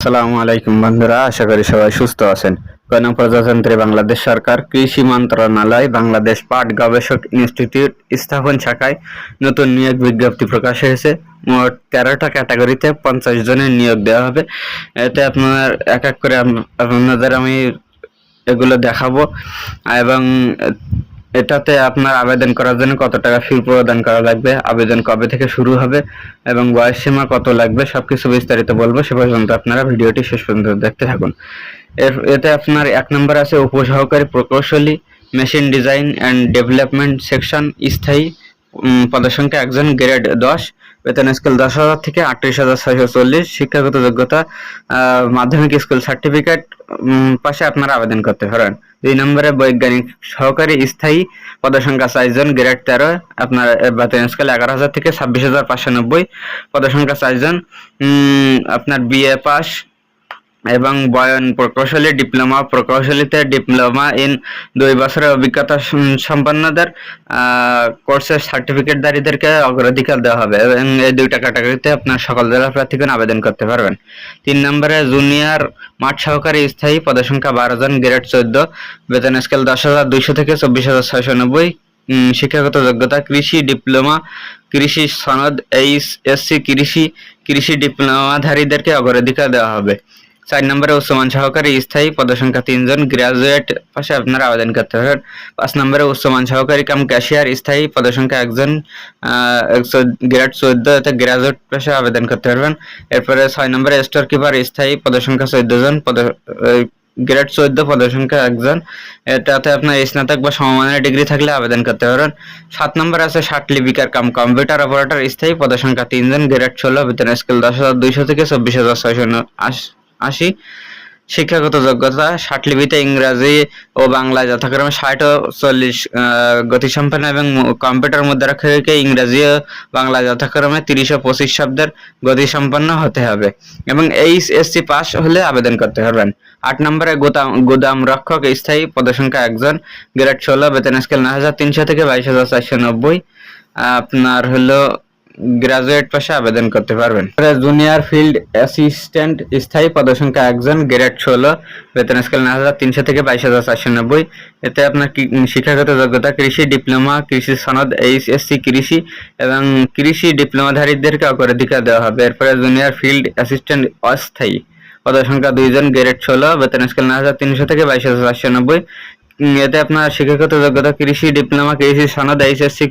আসসালামু আলাইকুম বন্ধুরা, আশা করি সবাই সুস্থ আছেন। গণপ্রজাতন্ত্রী বাংলাদেশ সরকার কৃষি মন্ত্রণালয় বাংলাদেশ পাট গবেষক ইনস্টিটিউট স্থাপন শাখায় নতুন নিয়োগ বিজ্ঞপ্তি প্রকাশ হয়েছে। মোট 13টা ক্যাটাগরিতে 50 জনের নিয়োগ দেওয়া হবে। এতে আপনার এক এক করে আপনাদের আমি এগুলো দেখাবো এবং এটাতে আপনার আবেদন করার জন্য কত টাকা ফি প্রদান করা লাগবে, আবেদন কবে থেকে শুরু হবে এবং বয়স সীমা কত লাগবে সবকিছু বিস্তারিত বলবো। সে পর্যন্ত আপনারা ভিডিওটি শেষ পর্যন্ত দেখতে থাকুন। এতে আপনার 1 নম্বর আছে উপসহকারী প্রকৌশলী, machine design and development section, স্থায়ী, পদসংখ্যা 1 জন, গ্রেড 10, বেতন স্কেল 10,000 থেকে 38,640, শিক্ষাগত যোগ্যতা মাধ্যমিক স্কুল সার্টিফিকেট পাশে আপনারা আবেদন করতে পারেন। 2 নম্বরে বৈজ্ঞানিক সহকারী, স্থায়ী, পদসংখ্যা 4 জন, গ্রেড 13, আপনার বেতন স্কেল 11,000 থেকে 26,590, পদসংখ্যা 4 জন, আপনার বিএ পাস এবং বয়ন প্রকৌশলী, ডিপ্লোমা প্রকৌশলীতে ডিপ্লোমা ইন 2 বছরের অভিজ্ঞতা সম্পন্নদের কোর্সের সার্টিফিকেটধারীদেরকে অগ্রাধিকার দেওয়া হবে এবং এই 2টা ক্যাটাগরিতে আপনার সকল জেলা প্রার্থীগণ আবেদন করতে পারবেন। 3 নম্বরে জুনিয়র মাঠ সহকারী, স্থায়ী, পদসংখ্যা 12 জন, গ্রেড 14, বেতন স্কেল 10,200 থেকে 24,690, শিক্ষাগত যোগ্যতা কৃষি ডিপ্লোমা, কৃষি সনদ, এইচএসসি কৃষি ডিপ্লোমাধারীদেরকে অগ্রাধিকার দেওয়া হবে। 4 নম্বরে উচ্চমান সহকারী, স্থায়ী, পদসংখ্যা 3 জন, গ্রাজুয়েট পাশে আপনারা আবেদন করতে পারবেন। 5 নম্বরে উচ্চমান সহকারী কাম ক্যাশিয়ার, স্থায়ী, পদসংখ্যা 1 জন, গ্রেড 14, এতে গ্রাজুয়েট পাশে আবেদন করতে পারবেন। এরপরে 6 নম্বরে স্টোর কিপার, স্থায়ী, পদসংখ্যা 14 জন, গ্রেড 14, পদসংখ্যা 1 জন, এটাতে আপনার স্নাতক বা সমমানের ডিগ্রি থাকলে আবেদন করতে পারবেন। 7 নম্বর আছে ষাট লিপিকার কাম কম্পিউটার অপারেটর, স্থায়ী, পদসংখ্যা 3 জন, গ্রেড 16, বেতন স্কেল 10,200 থেকে 24,680, শিক্ষাগত যোগ্যতা ষাট লিপিতে ইংরাজি ও বাংলায় যথাক্রমে 60 ও 40 গতিসম্পন্ন এবং কম্পিউটার মুদ্রাক্ষরিকে ইংরাজি ও বাংলায় যথাক্রমে 30 ও 25 শব্দের গতিসম্পন্ন হতে হবে এবং এইচএসসি পাস হলে আবেদন করতে পারবেন। 8 নম্বরে গুদাম রক্ষক, স্থায়ী, পদসংখ্যা 1 জন, গ্রেড 16, বেতন স্কেল 9,300 থেকে 22,490, আপনার হলো গ্রাজুয়েট পাশে আবেদন করতে পারবেন। জুনিয়র ফিল্ড অ্যাসিস্ট্যান্ট, স্থায়ী, পদসংখ্যা 1 জন, গ্রেড 16, বেতন স্কেল 9,300 থেকে 22,490, এতে আপনার শিক্ষাগত যোগ্যতা কৃষি ডিপ্লোমা, কৃষি সনদ, এইচএসসি কৃষি এবং কৃষি ডিপ্লোমাধারীদেরকে অগ্রাধিকার দেওয়া হবে। এরপরে জুনিয়র ফিল্ড অ্যাসিস্ট্যান্ট অস্থায়ী, পদসংখ্যা 2 জন, গ্রেড 16, বেতন স্কেল 9,300 থেকে 22,490, এতে আপনার শিক্ষাগত যোগ্যতা কৃষি ডিপ্লোমা, কৃষি সনদ, এইচএসসি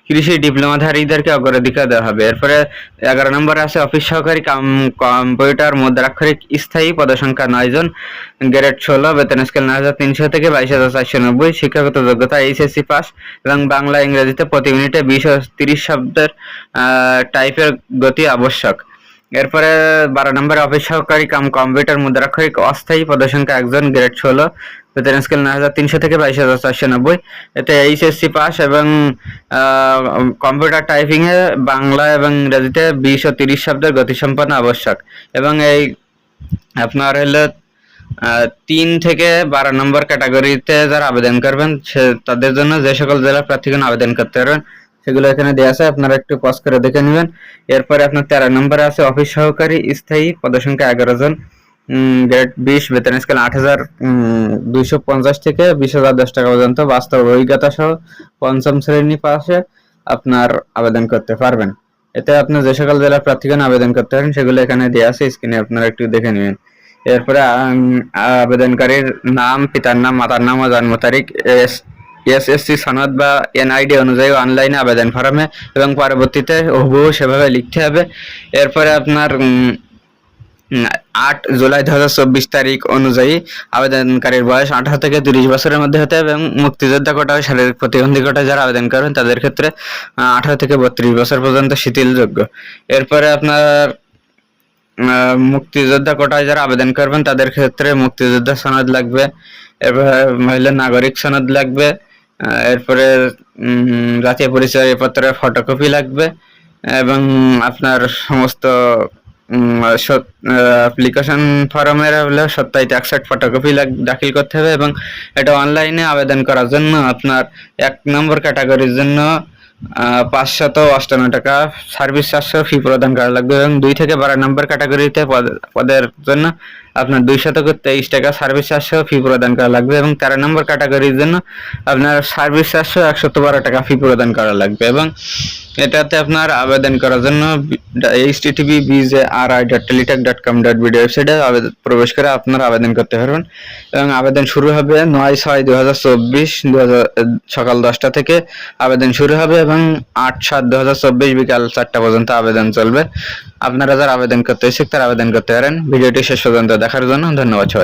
কৃষি ডিপ্লোমাধারীদেরকে অগ্রাধিকার দেওয়া হবে। এরপরে 11 নম্বরে আছে অফিস সহকারী কম্পিউটার মুদ্রাক্ষরিক, স্থায়ী, পদসংখ্যা 9 জন, গ্রেড 16, বেতন স্কেল 9,300 থেকে 22,490, শিক্ষাগত যোগ্যতা এইচএসসি পাস এবং বাংলা ইংরেজিতে প্রতি মিনিটে 20 ও 30 শব্দের টাইপের গতি আবশ্যক। এরপরে 12 নম্বরে অফিস সহকারী কম্পিউটার মুদ্রাক্ষরিক, অস্থায়ী, পদসংখ্যা 1 জন, গ্রেড 16, বেতন স্কেল 9,300 থেকে 22,490, এতে এইচএসসি পাস এবং কম্পিউটার টাইপিং এ বাংলা এবং ইংরেজিতে 20 ও 30 শব্দের গতিসম্পন্ন আবশ্যক এবং এই আপনার হলো 3 থেকে 12 নম্বর ক্যাটাগরিতে যারা আবেদন করবেন তাদের জন্য যে সকল জেলা প্রার্থীগণ আবেদন করতে পারবেন সেগুলো এখানে দেওয়া আছে, আপনারা একটু পজ করে দেখে নেবেন। এরপরে আপনার 13 নম্বরে আছে অফিস সহকারী, স্থায়ী, পদসংখ্যা 11 জন, গ্রেড 20, বেতন স্কেল 8,250 থেকে 20,010 টাকা পর্যন্ত, বাস্তব অভিজ্ঞতা সহ 5ম শ্রেণী পাশে আপনার আবেদন করতে পারবেন। এতে আপনি যে সকল জেলা প্রার্থীগণ আবেদন করতে পারেন সেগুলো এখানে দেওয়া আছে, স্ক্রিনে আপনারা একটু দেখে নেবেন। এরপরে আবেদনকারীর নাম, পিতার নাম, মাতার নাম ও জন্ম তারিখ এসএসসি সনদ বা এনআইডি অনুযায়ী অনলাইনে আবেদন ফর্মে এবং পরবর্তীতে হুবহু সেভাবে লিখতে হবে। এরপরে আপনার 8 জুলাই 2024 তারিখ অনুযায়ী আবেদনকারীর বয়স 18 থেকে 30 বছরের মধ্যে হতে হবে এবং মুক্তিযোদ্ধা কোটা, শারীরিক প্রতিবন্ধী কোটায় যারা আবেদন করবেন তাদের ক্ষেত্রে 18 থেকে 32 বছর পর্যন্ত শিথিলযোগ্য। এরপরে আপনার মুক্তিযোদ্ধা কোটায় যারা আবেদন করবেন তাদের ক্ষেত্রে মুক্তিযোদ্ধা সনদ লাগবে, এরপরে মহিলা নাগরিক সনদ লাগবে, এরপরে জাতীয় পরিচয়পত্রের ফটোকপি লাগবে এবং আপনার সমস্ত অ্যাপ্লিকেশন ফর্মের হলে সত্যায়িত 1 সেট ফটোকপি দাখিল করতে হবে এবং এটা অনলাইনে আবেদন করার জন্য আপনার 1 নম্বর ক্যাটাগরির জন্য 558 টাকা সার্ভিস চার্জ ফি প্রদান করা লাগবে এবং 2 থেকে 12 নম্বর ক্যাটাগরিতে পদের জন্য আপনার 223 টাকা সার্ভিস চার্জ ফি প্রদান করা লাগবে এবং 13 নম্বর ক্যাটাগরির জন্য আপনার সার্ভিস চার্জ 112 টাকা ফি প্রদান করা লাগবে। এবং এটাতে আপনার আবেদন করার জন্য http://bjri.teletext.com.bd ওয়েবসাইটে প্রবেশ করে আপনারা আবেদন করতে পারবেন এবং আবেদন শুরু হবে 9/6/2024 সকাল 10টা থেকে আবেদন শুরু হবে এবং 8/7/2024 বিকাল 4টা পর্যন্ত আবেদন চলবে। আপনারা যারা আবেদন করতে ইচ্ছুক তারা আবেদন করতে পারেন। ভিডিওটি শেষ পর্যন্ত দেখার জন্য ধন্যবাদ সবাইকে।